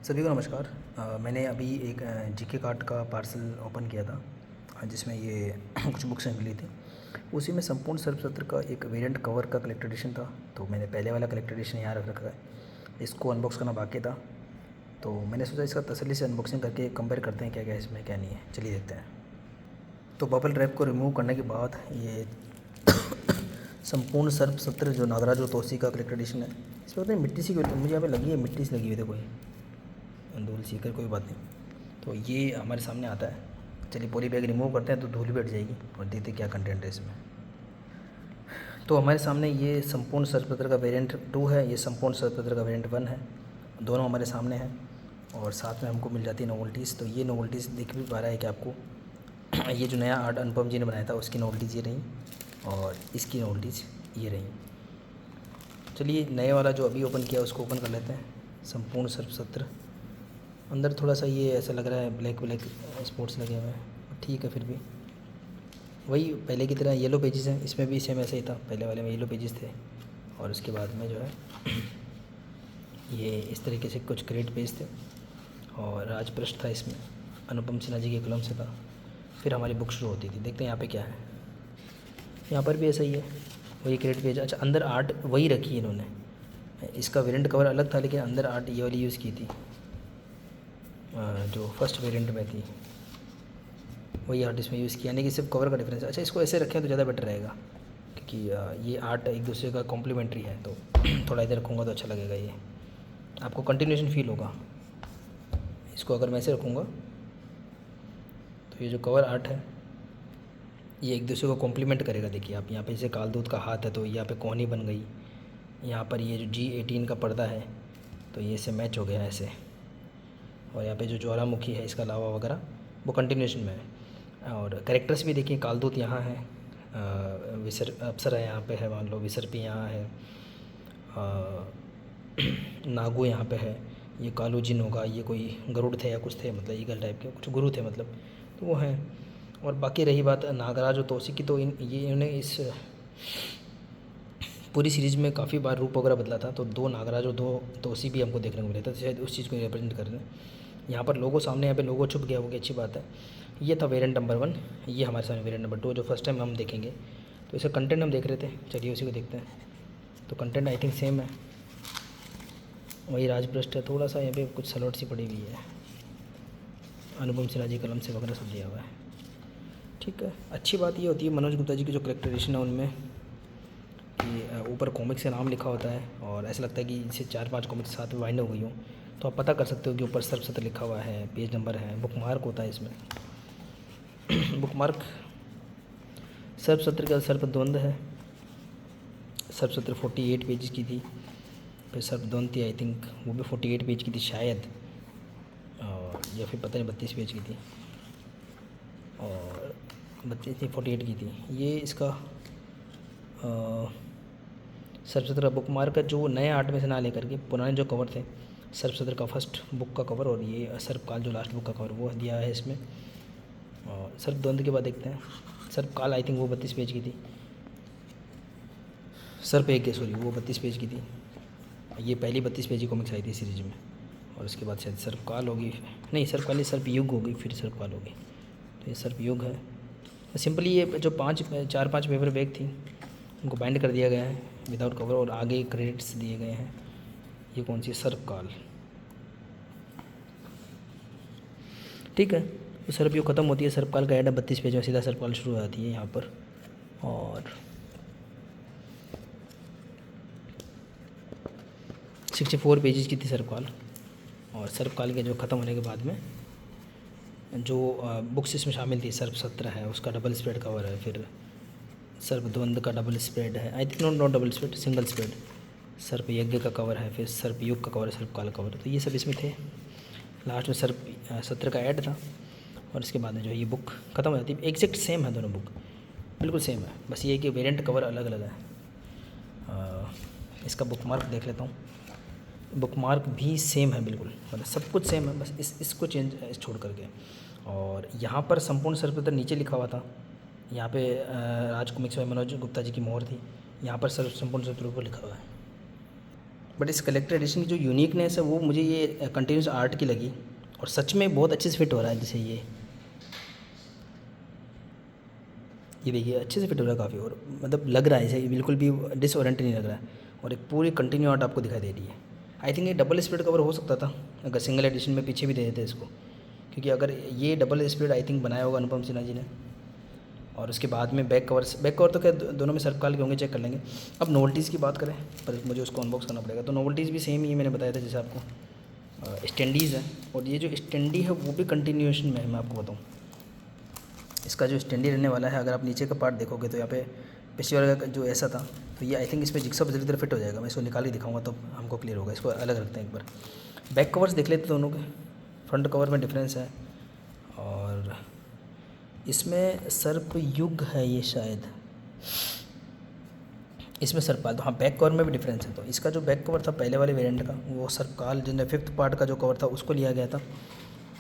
सभी को नमस्कार। मैंने अभी एक जीके कार्ट का पार्सल ओपन किया था, जिसमें ये कुछ बुक्स मिली थी। उसी में संपूर्ण सर्वसत्र का एक वेरिएंट कवर का कलेक्टर एडिशन था। तो मैंने पहले वाला कलेक्टर एडिशन यहाँ रख रखा है, इसको अनबॉक्स करना बाकी था। तो मैंने सोचा इसका तसल्ली से अनबॉक्सिंग करके कंपेयर करते हैं क्या क्या इसमें क्या नहीं है। चलिए देखते हैं। तो बबल रैप को रिमूव करने के बाद ये संपूर्ण सर्वसत्र जो नागराज और तोसी का कलेक्टर एडिशन है, इसमें पता नहीं मिट्टी सी मुझे यहाँ पे लगी है, मिट्टी सी लगी हुई थी कोई धूल सीकर, कोई बात नहीं। तो ये हमारे सामने आता है। चलिए पॉली बैग रिमूव करते हैं तो धूल भी हट जाएगी और देखते क्या कंटेंट है इसमें। तो हमारे सामने ये संपूर्ण सर्वपत्र का वेरिएंट 2 है, ये संपूर्ण सर्वपत्र का वेरिएंट 1 है। दोनों हमारे सामने हैं और साथ में हमको मिल जाती है नोवेल्टीज़। तो ये नोवेल्टीज़ दिख भी पा रहा है कि आपको ये जो नया आर्ट अनुपम जी ने बनाया था उसकी नोवेल्टीज़ ये रही और इसकी नोवेल्टीज़ ये रही। चलिए नए वाला जो अभी ओपन किया उसको ओपन कर लेते हैं। संपूर्ण सर्वसत्र अंदर थोड़ा सा ये ऐसा लग रहा है ब्लैक ब्लैक स्पॉट्स लगे हुए हैं, ठीक है। फिर भी वही पहले की तरह येलो पेजेस हैं, इसमें भी सेम ऐसा ही था। पहले वाले में येलो पेजेस थे और उसके बाद में जो है ये इस तरीके से कुछ ग्रेड पेज थे और राजपृष्ठ था, इसमें अनुपम सिन्हा जी के कलम से था। फिर हमारी बुक शुरू होती थी। देखते हैं यहाँ पे क्या है। यहाँ पर भी ऐसा ही है, वही ग्रेड पेज। अच्छा, अंदर आर्ट वही रखी है इन्होंने। इसका वेरिएंट कवर अलग था लेकिन अंदर आर्ट ये वाली यूज़ की थी जो फर्स्ट वेरिएंट में थी, वही आर्ट इसमें यूज़ किया, यानी कि सिर्फ कवर का डिफरेंस। अच्छा, इसको ऐसे रखें तो ज़्यादा बेटर रहेगा क्योंकि ये आर्ट एक दूसरे का कॉम्प्लीमेंट्री है। तो थोड़ा इधर रखूँगा तो अच्छा लगेगा, ये आपको कंटिन्यूएशन फील होगा। इसको अगर मैं ऐसे रखूँगा तो ये जो कवर आर्ट है ये एक दूसरे को कॉम्प्लीमेंट करेगा। देखिए आप यहाँ पे जैसे कालदूत का हाथ है तो यहाँ पे कोहनी बन गई, यहाँ पर ये जो G18 का पर्दा है तो ये से मैच हो गया ऐसे, और यहाँ पे जो ज्वालामुखी है इसका लावा वगैरह वो कंटिन्यूशन में है। और कैरेक्टर्स भी देखिए, कालदूत यहाँ है, विसर अप्सरा यहाँ पे है, मान लो विसर्पी यहाँ है, नागू यहाँ पे है, ये कालू जिन होगा, ये कोई गरुड़ थे या कुछ थे, मतलब ईगल टाइप के कुछ गुरु थे मतलब, तो वो हैं। और बाकी रही बात नागराज और तोसी की, तो इन्होंने इस पूरी सीरीज़ में काफ़ी बार रूप वगैरह बदला था। तो 2 नागराज और 2 तोसी भी हमको देखने को मिले थे, तो शायद उस चीज़ को रिप्रेजेंट कर रहे हैं। यहाँ पर लोगो सामने, यहाँ पे लोगो छुप गया, वो की अच्छी बात है। ये था वेरिएंट नंबर 1, ये हमारे सामने वेरिएंट नंबर 2 जो फर्स्ट टाइम हम देखेंगे। तो इसका कंटेंट हम देख रहे थे, चलिए उसी को देखते हैं। तो कंटेंट आई थिंक सेम है, वही राजपृष्ठ है, थोड़ा सा यहाँ पे कुछ सलवट सी पड़ी हुई है, अनुपम सिन्हा जी कलम से वगैरह सब दिया हुआ है, ठीक है। अच्छी बात ये होती है मनोज गुप्ता जी की जो कलेक्टर एडिशन है उनमें कि ऊपर कॉमिक्स का नाम लिखा होता है और ऐसा लगता है कि इसे 4-5 कॉमिक्स साथ में बाइंड हो गई हो, तो आप पता कर सकते हो कि ऊपर सर्वसत्र लिखा हुआ है, पेज नंबर है, बुक मार्क होता है इसमें। बुक मार्क सर्वसत्र का सर्पद्वंद है, सर्वसत्र 48 पेज की थी। फिर सर्पद्वंद थी, आई थिंक वो भी 48 पेज की थी शायद, या फिर पता नहीं 32 पेज की थी, और 32 थी 48 की थी। ये इसका सर्वसत्र बुक मार्क का जो नए आर्ट में से ना लेकर के पुराने जो कवर थे, सर्वसत्र का फर्स्ट बुक का कवर और ये सर्पकाल जो लास्ट बुक का कवर वो दिया है इसमें। और सर्पद्वंद के बाद देखते हैं, सर्पकाल आई थिंक वो 32 पेज की थी, सर्प एक सॉरी वो 32 पेज की थी। ये पहली 32 पेज की कॉमिक्स आई थी सीरीज में, और उसके बाद शायद सर्पकाल होगी, नहीं सर्पकाल नहीं, सर्पयुग होगी, फिर सर्पकाल होगी। तो ये सर्पयुग है। सिंपली ये जो 4-5 पेपर बैग थी उनको बाइंड कर दिया गया है विदाउट कवर, और आगे क्रेडिट्स दिए गए हैं। ये कौन सी सर्पकाल, ठीक है। तो सर्पयुग ख़त्म होती है, सर्पकाल का एड 32 पेज में सीधा सर्पकाल शुरू हो जाती है यहाँ पर। और 64 पेजेस की थी सर्पकाल, और सर्पकाल के जो ख़त्म होने के बाद में जो बुक्स इसमें शामिल थी, सर्पसत्र है उसका डबल स्प्रेड कवर है, फिर सर्पद्वंद का डबल स्प्रेड है, I think not double spread, single spread, सर्प यज्ञ का कवर है, फिर सर्पयुग का कवर है, सर्पकाल का कवर, तो ये सब इसमें थे। लास्ट में सर्प सत्र का ऐड था, और इसके बाद में जो है ये बुक ख़त्म हो जाती है। एग्जैक्ट सेम है दोनों बुक, बिल्कुल सेम है, बस ये कि वेरिएंट कवर अलग अलग है। इसका बुक मार्क देख लेता हूँ, बुक मार्क भी सेम है बिल्कुल, मतलब सब कुछ सेम है, बस इसको चेंज छोड़ करके। और यहाँ पर संपूर्ण सर्वपत्र नीचे लिखा हुआ था, यहाँ पे राज कॉमिक्स में मनोज गुप्ता जी की मोहर थी, यहाँ पर संपूर्ण सर्वपत्र लिखा हुआ है। बट इस कलेक्टर एडिशन की जो यूनिकनेस है वो मुझे ये कंटिन्यूस आर्ट की लगी, और सच में बहुत अच्छे से फिट हो रहा है। जैसे ये देखिए अच्छे से फिट हो रहा है काफ़ी, और मतलब लग रहा है ऐसे बिल्कुल भी डिसओरिएंट नहीं लग रहा है, और एक पूरी कंटिन्यू आर्ट आपको दिखाई दे रही है। आई थिंक ये डबल स्पीड कवर हो सकता था अगर सिंगल एडिशन में पीछे भी दे देते इसको, क्योंकि अगर ये डबल स्पीड आई थिंक बनाया होगा अनुपम सिन्हा जी ने। और उसके बाद में बैक कवर तो क्या दोनों में सर्वकाल के होंगे, चेक कर लेंगे। अब नोवल्टीज़ की बात करें, पर मुझे उसको अनबॉक्स करना पड़ेगा। तो नोवल्टीज़ भी सेम ही मैंने बताया था जैसे आपको स्टैंडीज़ है, और ये जो स्टैंडी है वो भी कंटिन्यूएशन में है। मैं आपको बताऊँ इसका जो स्टैंडी रहने वाला है, अगर आप नीचे का पार्ट देखोगे तो यहाँ पे पिछले वाला का जो ऐसा था, तो ये आई थिंक इसमें जिक्सा पजल की तरह फिट हो जाएगा। मैं इसको निकाल के दिखाऊंगा तो हमको क्लियर होगा। इसको अलग रखते हैं एक बार। बैक कवर्स देख लेते दोनों के, फ्रंट कवर में डिफरेंस है, और इसमें सर्प युग है ये शायद, इसमें सर्पकाल। तो हाँ, बैक कवर में भी डिफरेंस है। तो इसका जो बैक कवर था पहले वाले वेरिएंट का, वो सर्पकाल जिसने 5th पार्ट का जो कवर था उसको लिया गया था।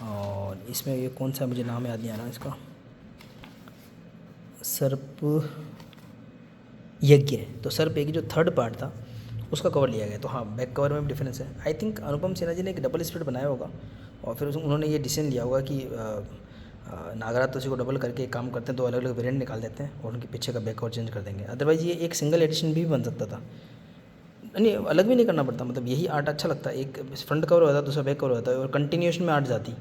और इसमें ये कौन सा मुझे नाम याद नहीं आ रहा इसका, सर्प यज्ञ है। तो सर्प यज्ञ जो 3rd पार्ट था उसका कवर लिया गया। तो हाँ, बैक कवर में भी डिफरेंस है। आई थिंक अनुपम सिन्हा जी ने एक डबल स्प्लिट बनाया होगा, और फिर उन्होंने ये डिसीजन लिया होगा कि नागराज तो उसी को डबल करके एक काम करते हैं, 2 अलग अलग वेरिएंट निकाल देते हैं और उनके पीछे का बैक कवर चेंज कर देंगे। अदरवाइज़ ये एक सिंगल एडिशन भी बन सकता था, नहीं अलग भी नहीं करना पड़ता। मतलब यही आर्ट अच्छा लगता है, एक फ्रंट कवर होता है, दूसरा बैक कवर होता है, और कंटिन्यूएशन में आर्ट जाती।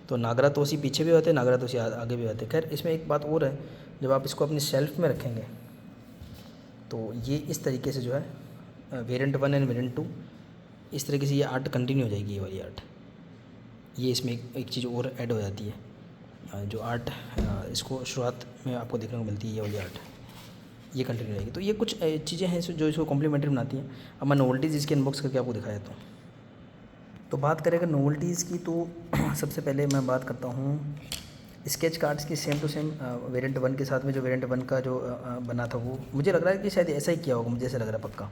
तो नागरा तोसी पीछे भी होते हैं, नागरा तोसी आगे भी होते हैं। खैर इसमें एक बात और है, जब आप इसको अपनी शेल्फ में रखेंगे तो ये इस तरीके से जो है वेरिएंट 1 एंड वेरिएंट 2 इस तरीके से ये आर्ट कंटिन्यू हो जाएगी। ये वाली आर्ट, ये इसमें एक चीज़ और ऐड हो जाती है, जो आर्ट इसको शुरुआत में आपको देखने को मिलती है, ये वाली आर्ट ये कंटिन्यू रहेगी। तो ये कुछ चीज़ें हैं जो इसको कॉम्प्लीमेंट्री बनाती हैं। अब मैं नोवल्टीज़ इसके अनबॉक्स करके आपको दिखाया था। तो बात करें अगर नोवल्टीज़ की, तो सबसे पहले मैं बात करता हूँ स्केच कार्ड्स की। सेम टू सेम वेरिएंट 1 के साथ में जो वेरिएंट 1 का जो बना था, वो मुझे लग रहा है कि शायद ऐसा ही किया होगा, मुझे ऐसा लग रहा है पक्का।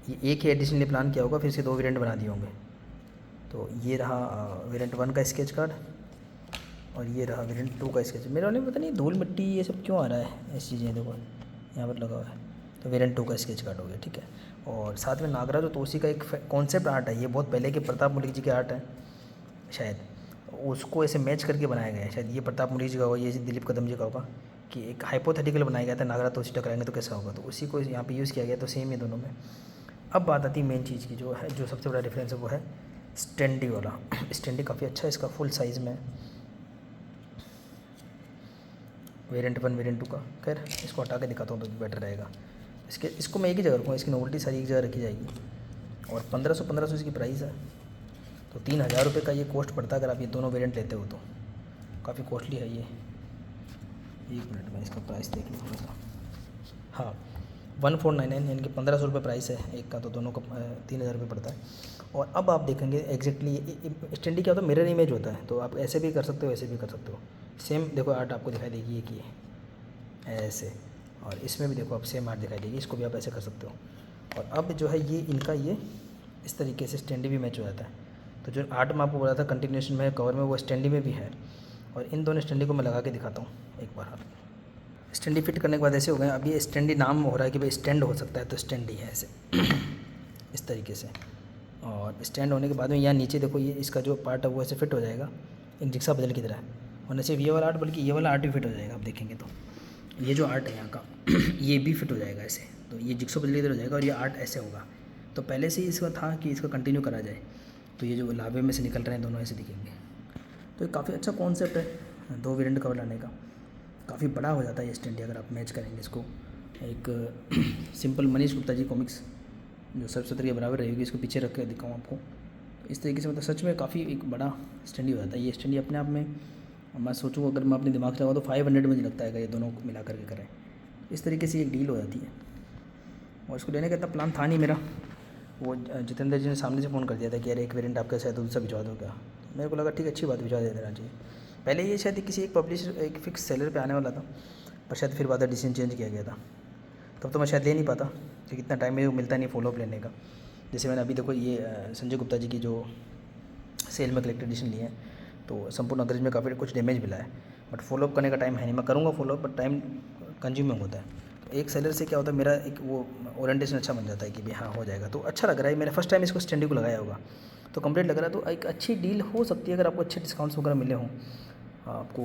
ये एक ही एडिशनली प्लान किया होगा, फिर से 2 वेरिएंट बना दिए होंगे। तो ये रहा वेरिएंट 1 का स्केच कार्ड, और ये रहा वेरिएंट 2 का स्केच। मेरे वाले में पता नहीं धूल मिट्टी ये सब क्यों आ रहा है, ऐसी चीज़ें देखो यहाँ पर लगा हुआ है। तो वेरिएंट 2 का स्केच कार्ड हो गया, ठीक है। और साथ में नागराज और तोसी का एक कॉन्सेप्ट आर्ट है, ये बहुत पहले के प्रताप मुलिक जी के आर्ट है शायद, उसको ऐसे मैच करके बनाया गया है। शायद ये प्रताप मुलिक जी का होगा, ये दिलीप कदम जी का होगा, कि एक हाइपोथेटिकल बनाया गया था नागराज तोसी टकराएंगे तो कैसा होगा, तो उसी को यहाँ पे यूज़ किया गया। तो सेम है दोनों में। अब बात आती है मेन चीज़ की, जो है जो सबसे बड़ा डिफरेंस है वो है स्टैंडी वाला। स्टैंडी काफ़ी अच्छा है, इसका फुल साइज़ में वेरिएंट 1 वेरिएंट 2 का। खैर इसको हटा के दिखाता हूँ तो बेटर रहेगा। इसको मैं एक ही जगह रखूँगा, इसकी नोवल्टी सारी एक जगह रखी जाएगी। और 1500 इसकी प्राइस है। तो 3000 रुपये का ये कॉस्ट पड़ता है अगर आप ये दोनों वेरिएंट लेते हो, तो काफ़ी कॉस्टली है ये। एक मिनट में इसका प्राइस देख लूँ थोड़ा सा। हाँ 1499 यानी कि 1500 रुपये प्राइस है एक का, तो दोनों का 3000 रुपये पड़ता है। और अब आप देखेंगे एग्जैक्टली स्टैंडी क्या होता है, मिरर इमेज होता है। तो आप ऐसे भी कर सकते हो, ऐसे भी कर सकते हो। सेम देखो आर्ट आपको दिखाई देगी एक ये ऐसे, और इसमें भी देखो आप सेम आर्ट दिखाई देगी, इसको भी आप ऐसे कर सकते हो। और अब जो है ये इनका ये इस तरीके से स्टैंडी भी मैच हो जाता है। तो जो आर्ट मैं आपको बोला था कंटिन्यूएशन में कवर में, वो स्टैंडी में भी है। और इन दोनों स्टैंडी को मैं लगा के दिखाता हूँ एक बार। स्टैंडी फिट करने के बाद ऐसे हो गए। अब ये स्टैंडी नाम हो रहा है कि भाई स्टैंड हो सकता है, तो स्टैंडी है ऐसे इस तरीके से। और स्टैंड होने के बाद में यहाँ नीचे देखो ये इसका जो पार्ट है वो ऐसे फिट हो जाएगा एक जिक्सा पजल की तरह। और न सिर्फ ये वाला आर्ट बल्कि ये वाला आर्ट भी फिट हो जाएगा। आप देखेंगे तो ये जो आर्ट है यहाँ का ये भी फिट हो जाएगा ऐसे। तो ये जिक्सा पजल की तरह हो जाएगा, और ये आर्ट ऐसे होगा। तो पहले से ही इसका था कि इसका कंटिन्यू करा जाए। तो ये जो लावे में से निकल रहे हैं दोनों ऐसे दिखेंगे। तो ये काफ़ी अच्छा कॉन्सेप्ट है 2 वेरिएंट कवर लाने का। काफ़ी बड़ा हो जाता है ये स्टैंडी अगर आप मैच करेंगे इसको। एक सिंपल मनीष गुप्ता जी कॉमिक्स जो सरस्वती के बराबर रहेगी, इसको पीछे रख के दिखाऊँ आपको। तो इस तरीके से मतलब सच में काफ़ी एक बड़ा स्टैंडी हो जाता है। ये स्टैंडी अपने आप में मैं सोचूँ अगर मैं अपने दिमाग से लगाऊँ तो 500 मुझे लगता है अगर ये दोनों को मिला करके करें। इस तरीके से एक डील हो जाती है। और इसको लेने का इतना प्लान था नहीं मेरा। वो जितेंद्र जी ने सामने से फ़ोन कर दिया था कि यार एक वेरिएंट आपका शायद दूसरा भिजवा दो क्या। मेरे को लगा ठीक अच्छी बात, भिजवा दे देना चाहिए। पहले ये शायद किसी एक पब्लिशर एक फिक्स सेलर पे आने वाला था, पर शायद फिर बाद में डिसीजन चेंज किया गया था। तब तो मैं शायद ले नहीं पाता क्योंकि इतना टाइम मेरे को मिलता नहीं फॉलोअप लेने का। जैसे मैंने अभी देखो ये संजय गुप्ता जी की जो सेल में कलेक्टर एडिशन ली है, तो संपूर्ण अग्रज में काफ़ी कुछ डैमेज मिला है, बट फॉलोअप करने का टाइम है नहीं। मैं करूँगा फॉलोअप, बट टाइम कंज्यूमिंग होता है। तो एक सेलर से क्या होता है, मेरा एक वो ओरिएंटेशन अच्छा बन जाता है कि भाई हाँ हो जाएगा, तो अच्छा लग रहा है। मैंने फर्स्ट टाइम इसको स्टैंडी को लगाया होगा, तो कंप्लीट लग रहा है। तो एक अच्छी डील हो सकती है अगर आपको अच्छे डिस्काउंट्स वगैरह मिले हों। आपको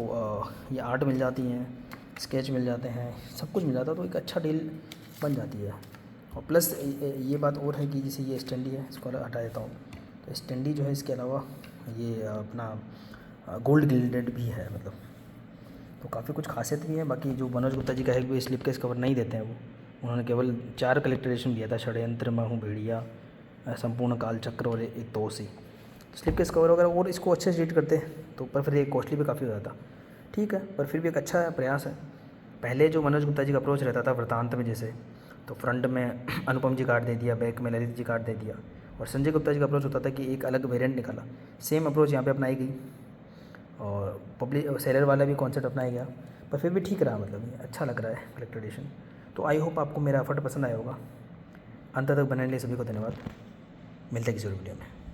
ये आर्ट मिल जाती हैं, स्केच मिल जाते हैं, सब कुछ मिल जाता है, तो एक अच्छा डील बन जाती है। और प्लस ये बात और है कि जैसे ये स्टैंडी है, इसको हटा देता हूँ। तो स्टैंडी जो है इसके अलावा ये अपना गोल्ड गिल्डेड भी है, मतलब तो काफ़ी कुछ खासियत भी है। बाकी जो मनोज गुप्ता जी का है वो स्लिप केस कवर नहीं देते हैं, वो उन्होंने केवल 4 कलेक्टर एडिशन दिया था, षड्यंत्र, मैं हूँ भेड़िया, संपूर्ण कालचक्र और एक तोसी। स्लिप केस कवर वगैरह और इसको अच्छे से रीड करते तो पर फिर ये कॉस्टली भी काफ़ी हो जाता। ठीक है, पर फिर भी एक अच्छा प्रयास है। पहले जो मनोज गुप्ता जी का अप्रोच रहता था वृतांत में, जैसे तो फ्रंट में अनुपम जी कार्ड दे दिया, बैक में ललित जी कार्ड दे दिया, और संजय गुप्ता जी का अप्रोच होता था कि एक अलग वेरिएंट निकाला। सेम अप्रोच यहाँ पे अपनाई गई और पब्लिक सेलर वाला भी कॉन्सेप्ट अपनाया गया, पर फिर भी ठीक रहा, मतलब ये अच्छा लग रहा है कलेक्टर एडिशन। तो आई होप आपको मेरा एफर्ट पसंद आया होगा। अंत तक बनने के लिए सभी को धन्यवाद। मिलते हैं किसी और वीडियो में।